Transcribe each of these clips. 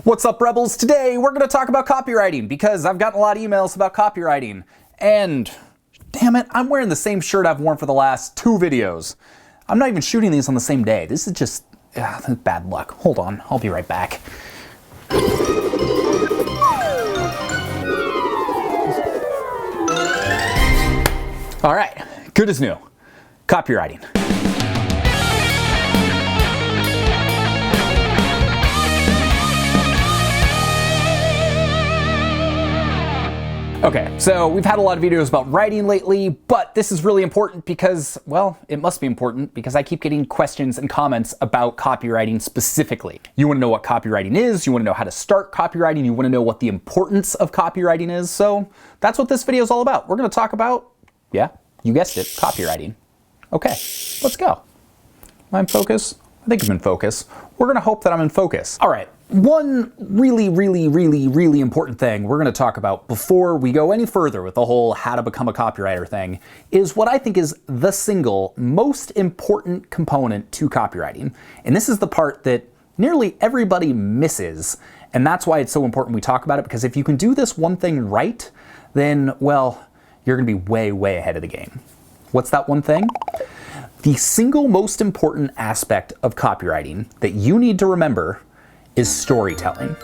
What's up, Rebels? Today we're going to talk about copywriting because I've gotten a lot of emails about copywriting. And damn it, I'm wearing the same shirt I've worn for the last 2 videos. I'm not even shooting these on the same day. This is just bad luck. Hold on, I'll be right back. All right, good as new. Copywriting. Okay, so we've had a lot of videos about writing lately, but this is really important because, well, it must be important because I keep getting questions and comments about copywriting specifically. You want to know what copywriting is, you want to know how to start copywriting, you want to know what the importance of copywriting is, so that's what this video is all about. We're going to talk about, yeah, you guessed it, copywriting. Okay, let's go. Am I in focus? I think I'm in focus. We're going to hope that I'm in focus. All right. One really important thing we're going to talk about before we go any further with the whole how to become a copywriter thing is what I think is the single most important component to copywriting. And this is the part that nearly everybody misses. And that's why it's so important we talk about it, because if you can do this one thing right, then, well, you're going to be way ahead of the game. What's that one thing? The single most important aspect of copywriting that you need to remember is storytelling.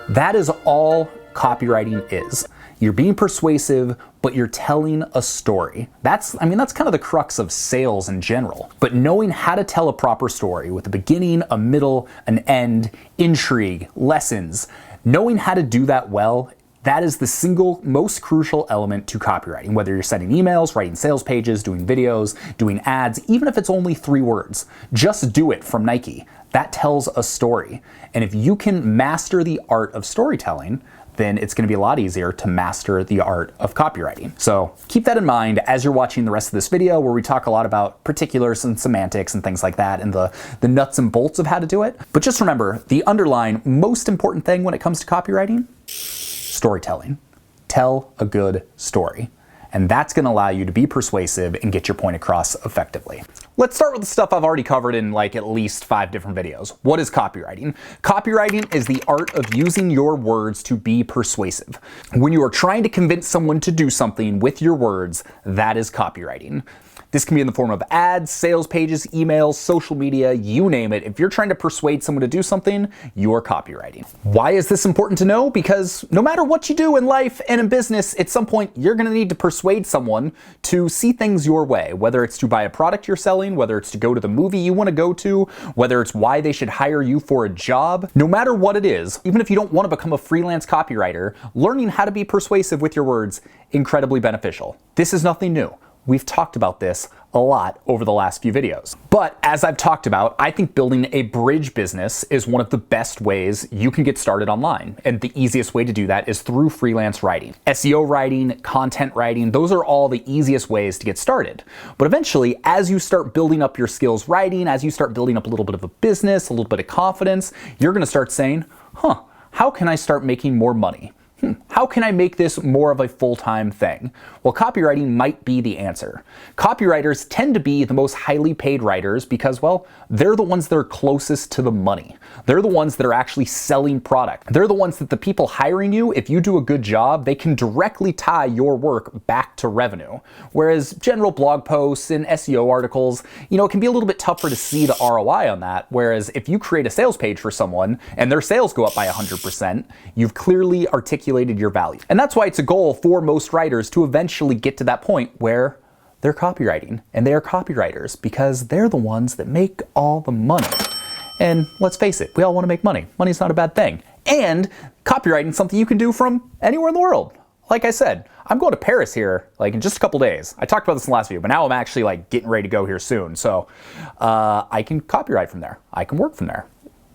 That is all copywriting is. You're being persuasive, but you're telling a story. That's kind of the crux of sales in general. But knowing how to tell a proper story with a beginning, a middle, an end, intrigue, lessons, knowing how to do that well, that is the single most crucial element to copywriting. Whether you're sending emails, writing sales pages, doing videos, doing ads, even if it's only 3 words, just do it from Nike. That tells a story. And if you can master the art of storytelling, then it's going to be a lot easier to master the art of copywriting. So keep that in mind as you're watching the rest of this video, where we talk a lot about particulars and semantics and things like that and the nuts and bolts of how to do it. But just remember, the underlying most important thing when it comes to copywriting: storytelling. Tell a good story. And that's going to allow you to be persuasive and get your point across effectively. Let's start with the stuff I've already covered in like at least 5 different videos. What is copywriting? Copywriting is the art of using your words to be persuasive. When you are trying to convince someone to do something with your words, that is copywriting. This can be in the form of ads, sales pages, emails, social media, you name it. If you're trying to persuade someone to do something, you're copywriting. Why is this important to know? Because no matter what you do in life and in business, at some point you're going to need to persuade someone to see things your way, whether it's to buy a product you're selling, whether it's to go to the movie you want to go to, whether it's why they should hire you for a job. No matter what it is, even if you don't want to become a freelance copywriter, learning how to be persuasive with your words, incredibly beneficial. This is nothing new. We've talked about this a lot over the last few videos. But as I've talked about, I think building a bridge business is one of the best ways you can get started online. And the easiest way to do that is through freelance writing. SEO writing, content writing, those are all the easiest ways to get started. But eventually, as you start building up your skills writing, as you start building up a little bit of a business, a little bit of confidence, you're gonna start saying, how can I start making more money? How can I make this more of a full-time thing? Well, copywriting might be the answer. Copywriters tend to be the most highly paid writers because, well, they're the ones that are closest to the money. They're the ones that are actually selling product. They're the ones that the people hiring you, if you do a good job, they can directly tie your work back to revenue. Whereas general blog posts and SEO articles, it can be a little bit tougher to see the ROI on that. Whereas if you create a sales page for someone and their sales go up by 100%, you've clearly articulated your value. And that's why it's a goal for most writers to eventually get to that point where they're copywriting, and they are copywriters because they're the ones that make all the money. And let's face it, we all want to make money. Money's not a bad thing. And copywriting is something you can do from anywhere in the world. Like I said, I'm going to Paris here in just a couple days. I talked about this in the last video, but now I'm actually getting ready to go here soon. So I can copyright from there. I can work from there.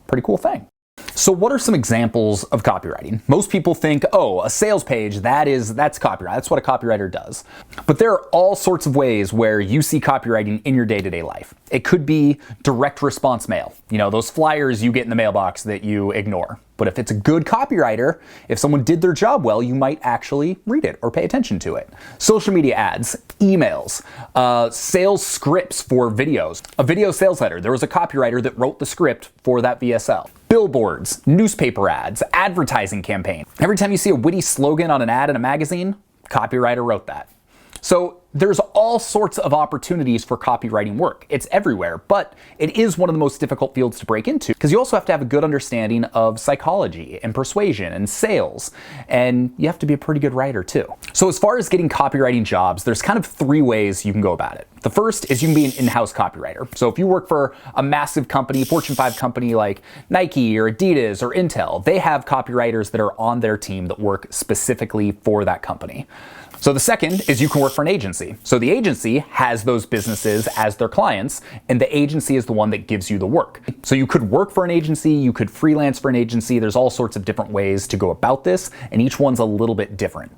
Pretty cool thing. So what are some examples of copywriting? Most people think, a sales page, that's copyright. That's what a copywriter does. But there are all sorts of ways where you see copywriting in your day-to-day life. It could be direct response mail. Those flyers you get in the mailbox that you ignore. But if it's a good copywriter, if someone did their job well, you might actually read it or pay attention to it. Social media ads, emails, sales scripts for videos, a video sales letter. There was a copywriter that wrote the script for that VSL. billboards, newspaper ads, advertising campaigns. Every time you see a witty slogan on an ad in a magazine, copywriter wrote that. So there's all sorts of opportunities for copywriting work. It's everywhere, but it is one of the most difficult fields to break into because you also have to have a good understanding of psychology and persuasion and sales, and you have to be a pretty good writer too. So as far as getting copywriting jobs, there's kind of three ways you can go about it. The first is you can be an in-house copywriter. So if you work for a massive company, Fortune 5 company like Nike or Adidas or Intel, they have copywriters that are on their team that work specifically for that company. So the second is you can work for an agency. So the agency has those businesses as their clients, and the agency is the one that gives you the work. So you could work for an agency, you could freelance for an agency. There's all sorts of different ways to go about this, and each one's a little bit different.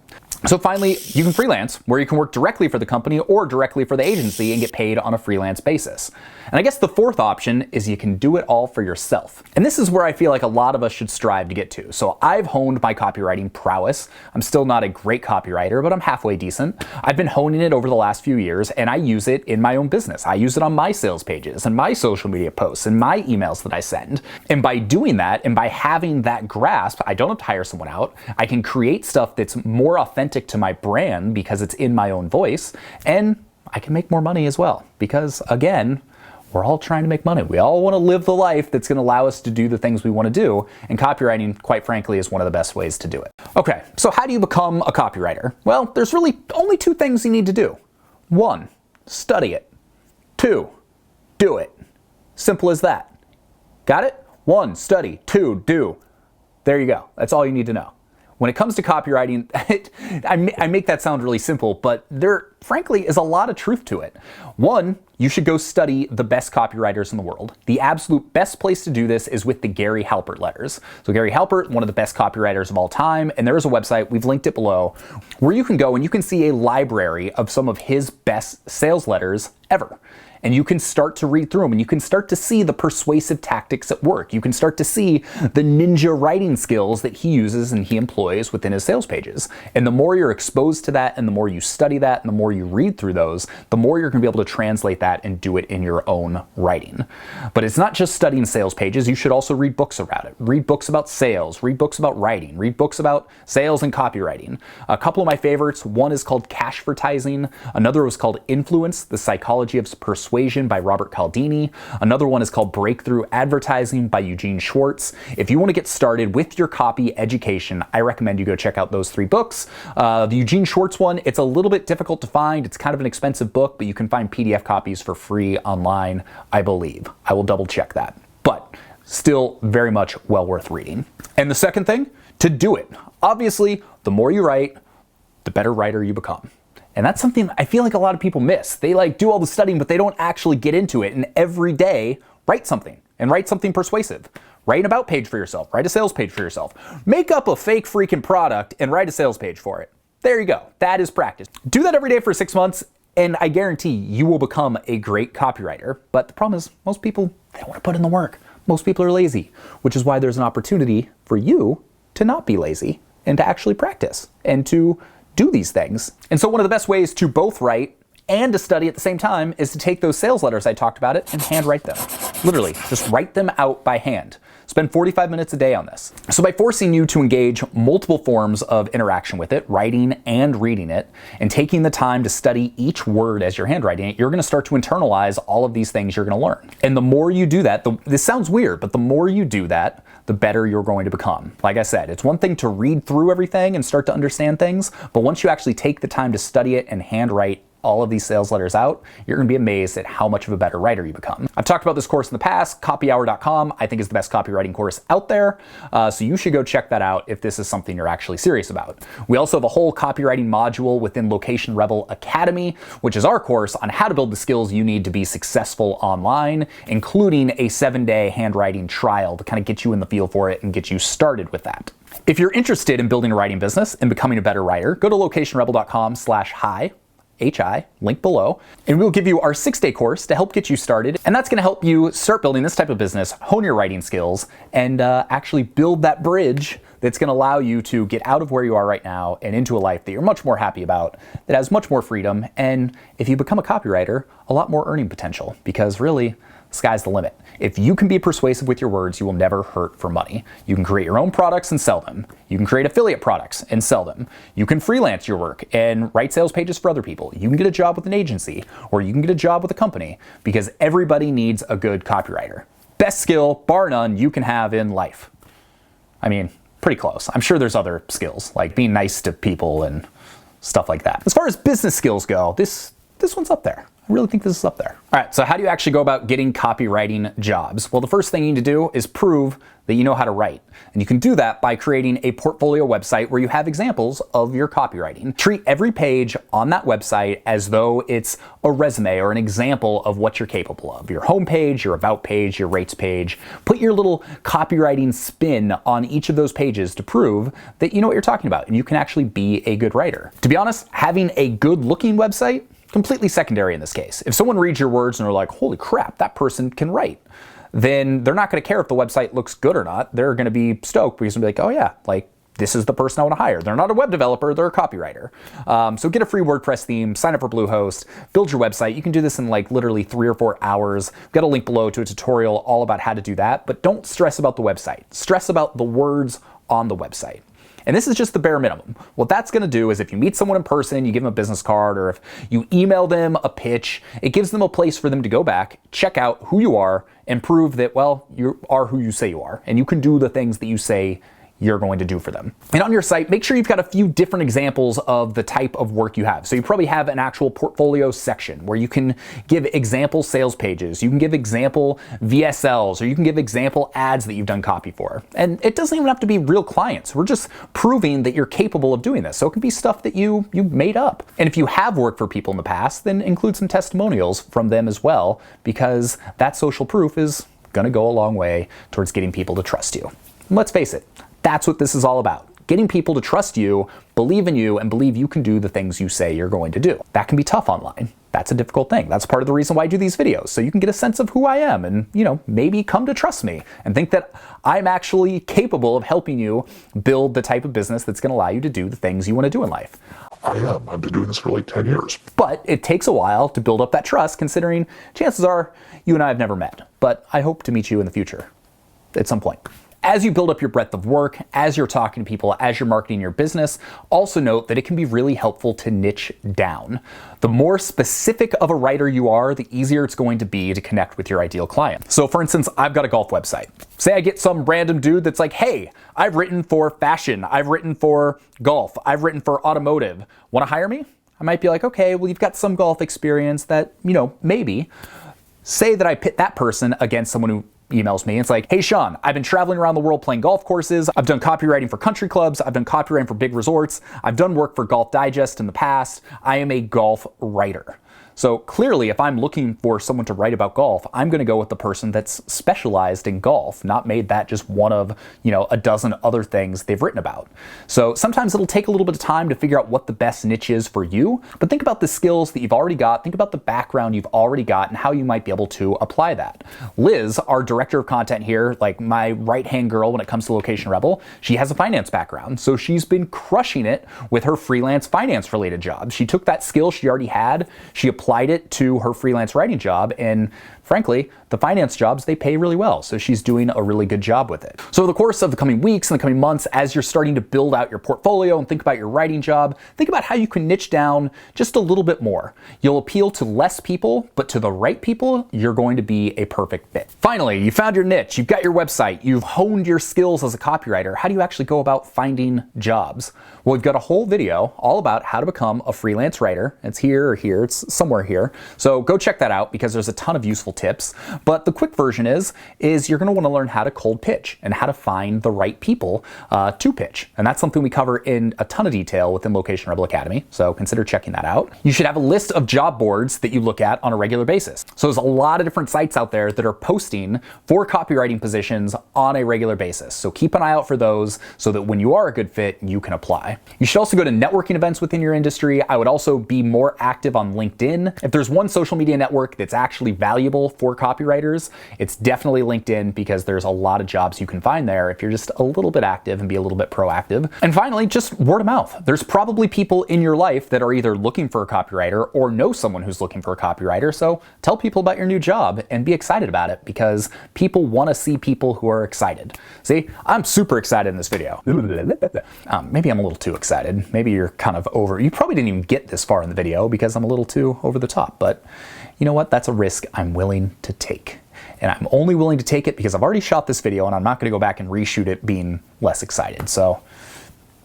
So finally, you can freelance, where you can work directly for the company or directly for the agency and get paid on a freelance basis. And I guess the fourth option is you can do it all for yourself. And this is where I feel like a lot of us should strive to get to. So I've honed my copywriting prowess. I'm still not a great copywriter, but I'm halfway decent. I've been honing it over the last few years, and I use it in my own business. I use it on my sales pages and my social media posts and my emails that I send. And by doing that and by having that grasp, I don't have to hire someone out. I can create stuff that's more authentic to my brand because it's in my own voice, and I can make more money as well because, again, we're all trying to make money. We all want to live the life that's going to allow us to do the things we want to do, and copywriting, quite frankly, is one of the best ways to do it. Okay, so how do you become a copywriter? Well, there's really only two things you need to do. One, study it. Two, do it. Simple as that. Got it? One, study. Two, do. There you go. That's all you need to know. When it comes to copywriting, I make that sound really simple, but there, frankly, is a lot of truth to it. One, you should go study the best copywriters in the world. The absolute best place to do this is with the Gary Halpert letters. So Gary Halpert, one of the best copywriters of all time, and there is a website, we've linked it below, where you can go and you can see a library of some of his best sales letters ever. And you can start to read through them, and you can start to see the persuasive tactics at work. You can start to see the ninja writing skills that he uses and he employs within his sales pages. And the more you're exposed to that, and the more you study that, and the more you read through those, the more you're going to be able to translate that and do it in your own writing. But it's not just studying sales pages. You should also read books about it. Read books about sales, read books about writing, read books about sales and copywriting. A couple of my favorites, one is called Cashvertising. Another was called Influence, the Psychology of Persuasion by Robert Cialdini. Another one is called Breakthrough Advertising by Eugene Schwartz. If you want to get started with your copy education, I recommend you go check out those three books. The Eugene Schwartz one, it's a little bit difficult to find. It's kind of an expensive book, but you can find PDF copies for free online, I believe. I will double check that. But still very much well worth reading. And the second thing, to do it. Obviously, the more you write, the better writer you become. And that's something I feel like a lot of people miss. They do all the studying, but they don't actually get into it. And every day, write something, and write something persuasive. Write an about page for yourself. Write a sales page for yourself. Make up a fake freaking product and write a sales page for it. There you go. That is practice. Do that every day for 6 months, and I guarantee you will become a great copywriter. But the problem is, most people, they don't want to put in the work. Most people are lazy, which is why there's an opportunity for you to not be lazy and to actually practice and to do these things. And so one of the best ways to both write and to study at the same time is to take those sales letters I talked about and handwrite them. Literally, just write them out by hand. Spend 45 minutes a day on this. So by forcing you to engage multiple forms of interaction with it, writing and reading it, and taking the time to study each word as you're handwriting it, you're gonna start to internalize all of these things you're gonna learn. And the more you do that, this sounds weird, but the more you do that, the better you're going to become. Like I said, it's one thing to read through everything and start to understand things, but once you actually take the time to study it and handwrite all of these sales letters out, you're gonna be amazed at how much of a better writer you become. I've talked about this course in the past. Copyhour.com, I think, is the best copywriting course out there. So you should go check that out if this is something you're actually serious about. We also have a whole copywriting module within Location Rebel Academy, which is our course on how to build the skills you need to be successful online, including a 7-day handwriting trial to kind of get you in the feel for it and get you started with that. If you're interested in building a writing business and becoming a better writer, go to locationrebel.com/hi. link below, and we'll give you our 6-day course to help get you started. And that's going to help you start building this type of business, hone your writing skills, and actually build that bridge that's going to allow you to get out of where you are right now and into a life that you're much more happy about, that has much more freedom, and if you become a copywriter, a lot more earning potential, because really, sky's the limit. If you can be persuasive with your words, you will never hurt for money. You can create your own products and sell them. You can create affiliate products and sell them. You can freelance your work and write sales pages for other people. You can get a job with an agency, or you can get a job with a company, because everybody needs a good copywriter. Best skill, bar none, you can have in life. I mean, pretty close. I'm sure there's other skills, like being nice to people and stuff like that. As far as business skills go, this one's up there. I really think this is up there. All right, so how do you actually go about getting copywriting jobs? Well, the first thing you need to do is prove that you know how to write. And you can do that by creating a portfolio website where you have examples of your copywriting. Treat every page on that website as though it's a resume or an example of what you're capable of. Your home page, your about page, your rates page. Put your little copywriting spin on each of those pages to prove that you know what you're talking about and you can actually be a good writer. To be honest, having a good looking website, completely secondary in this case. If someone reads your words and they're like, holy crap, that person can write, then they're not going to care if the website looks good or not. They're going to be stoked because they'll be like, oh yeah, like this is the person I want to hire. They're not a web developer, they're a copywriter. So get a free WordPress theme, sign up for Bluehost, build your website. You can do this in like literally 3 or 4 hours. I've got a link below to a tutorial all about how to do that, but don't stress about the website. Stress about the words on the website. And this is just the bare minimum. What that's gonna do is if you meet someone in person, you give them a business card, or if you email them a pitch, it gives them a place for them to go back, check out who you are, and prove that, well, you are who you say you are, and you can do the things that you say you're going to do for them. And on your site, make sure you've got a few different examples of the type of work you have. So you probably have an actual portfolio section where you can give example sales pages, you can give example VSLs, or you can give example ads that you've done copy for. And it doesn't even have to be real clients. We're just proving that you're capable of doing this. So it can be stuff that you made up. And if you have worked for people in the past, then include some testimonials from them as well, because that social proof is gonna go a long way towards getting people to trust you. And let's face it, that's what this is all about. Getting people to trust you, believe in you, and believe you can do the things you say you're going to do. That can be tough online. That's a difficult thing. That's part of the reason why I do these videos, so you can get a sense of who I am and, maybe come to trust me and think that I'm actually capable of helping you build the type of business that's going to allow you to do the things you want to do in life. I am. I've been doing this for like 10 years. But it takes a while to build up that trust, considering chances are you and I have never met. But I hope to meet you in the future at some point. As you build up your breadth of work, as you're talking to people, as you're marketing your business, also note that it can be really helpful to niche down. The more specific of a writer you are, the easier it's going to be to connect with your ideal client. So for instance, I've got a golf website. Say I get some random dude that's like, hey, I've written for fashion, I've written for golf, I've written for automotive. Want to hire me? I might be like, okay, well, you've got some golf experience that, maybe. Say that I pit that person against someone who emails me. It's like, hey Sean, I've been traveling around the world playing golf courses. I've done copywriting for country clubs. I've done copywriting for big resorts. I've done work for Golf Digest in the past. I am a golf writer. So clearly, if I'm looking for someone to write about golf, I'm going to go with the person that's specialized in golf, not made that just one of, a dozen other things they've written about. So sometimes it'll take a little bit of time to figure out what the best niche is for you, but think about the skills that you've already got, think about the background you've already got and how you might be able to apply that. Liz, our director of content here, like my right-hand girl when it comes to Location Rebel, she has a finance background. So she's been crushing it with her freelance finance related jobs. She took that skill she already had, she applied it to her freelance writing job, and frankly, the finance jobs, they pay really well. So she's doing a really good job with it. So over the course of the coming weeks and the coming months, as you're starting to build out your portfolio and think about your writing job, think about how you can niche down just a little bit more. You'll appeal to less people, but to the right people, you're going to be a perfect fit. Finally, you found your niche, you've got your website, you've honed your skills as a copywriter. How do you actually go about finding jobs? Well, we've got a whole video all about how to become a freelance writer. It's here or here, it's somewhere here. So go check that out because there's a ton of useful tips. But the quick version is you're going to want to learn how to cold pitch and how to find the right people to pitch. And that's something we cover in a ton of detail within Location Rebel Academy. So consider checking that out. You should have a list of job boards that you look at on a regular basis. So there's a lot of different sites out there that are posting for copywriting positions on a regular basis. So keep an eye out for those so that when you are a good fit, you can apply. You should also go to networking events within your industry. I would also be more active on LinkedIn LinkedIn. If there's one social media network that's actually valuable for copywriters, it's definitely LinkedIn, because there's a lot of jobs you can find there if you're just a little bit active and be a little bit proactive. And finally, just word of mouth. There's probably people in your life that are either looking for a copywriter or know someone who's looking for a copywriter. So tell people about your new job and be excited about it, because people want to see people who are excited. See, I'm super excited in this video. Maybe I'm a little too excited. Maybe you're kind of over. You probably didn't even get this far in the video because I'm a little too over the top, but you know what? That's a risk I'm willing to take. And I'm only willing to take it because I've already shot this video and I'm not going to go back and reshoot it being less excited. So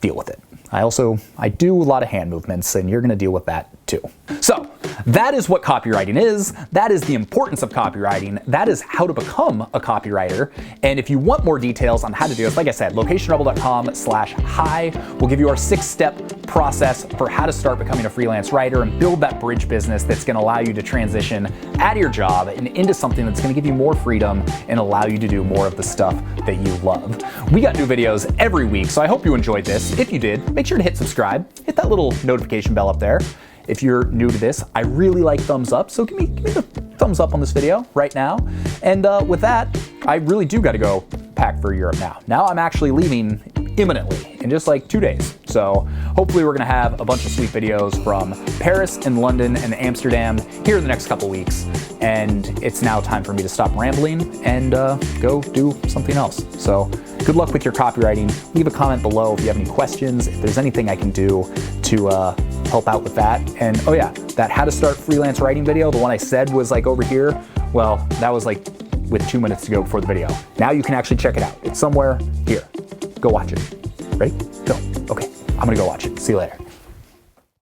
deal with it. I do a lot of hand movements, and you're going to deal with that too. So that is what copywriting is. That is the importance of copywriting. That is how to become a copywriter. And if you want more details on how to do it, like I said, locationrebel.com/hi will give you our 6-step process for how to start becoming a freelance writer and build that bridge business that's going to allow you to transition out of your job and into something that's going to give you more freedom and allow you to do more of the stuff that you love. We got new videos every week, so I hope you enjoyed this. If you did, make sure to hit subscribe. Hit that little notification bell up there. If you're new to this, I really like thumbs up, so give me the thumbs up on this video right now. And with that, I really do got to go pack for Europe now. Now I'm actually leaving imminently in just like 2 days. So hopefully we're going to have a bunch of sweet videos from Paris and London and Amsterdam here in the next couple weeks. And it's now time for me to stop rambling and go do something else. So good luck with your copywriting. Leave a comment below if you have any questions, if there's anything I can do to help out with that. And oh yeah, that how to start freelance writing video, the one I said was like over here, well, that was like with 2 minutes to go before the video. Now you can actually check it out. It's somewhere here. Go watch it. Ready? Go. Okay, I'm gonna go watch it. See you later.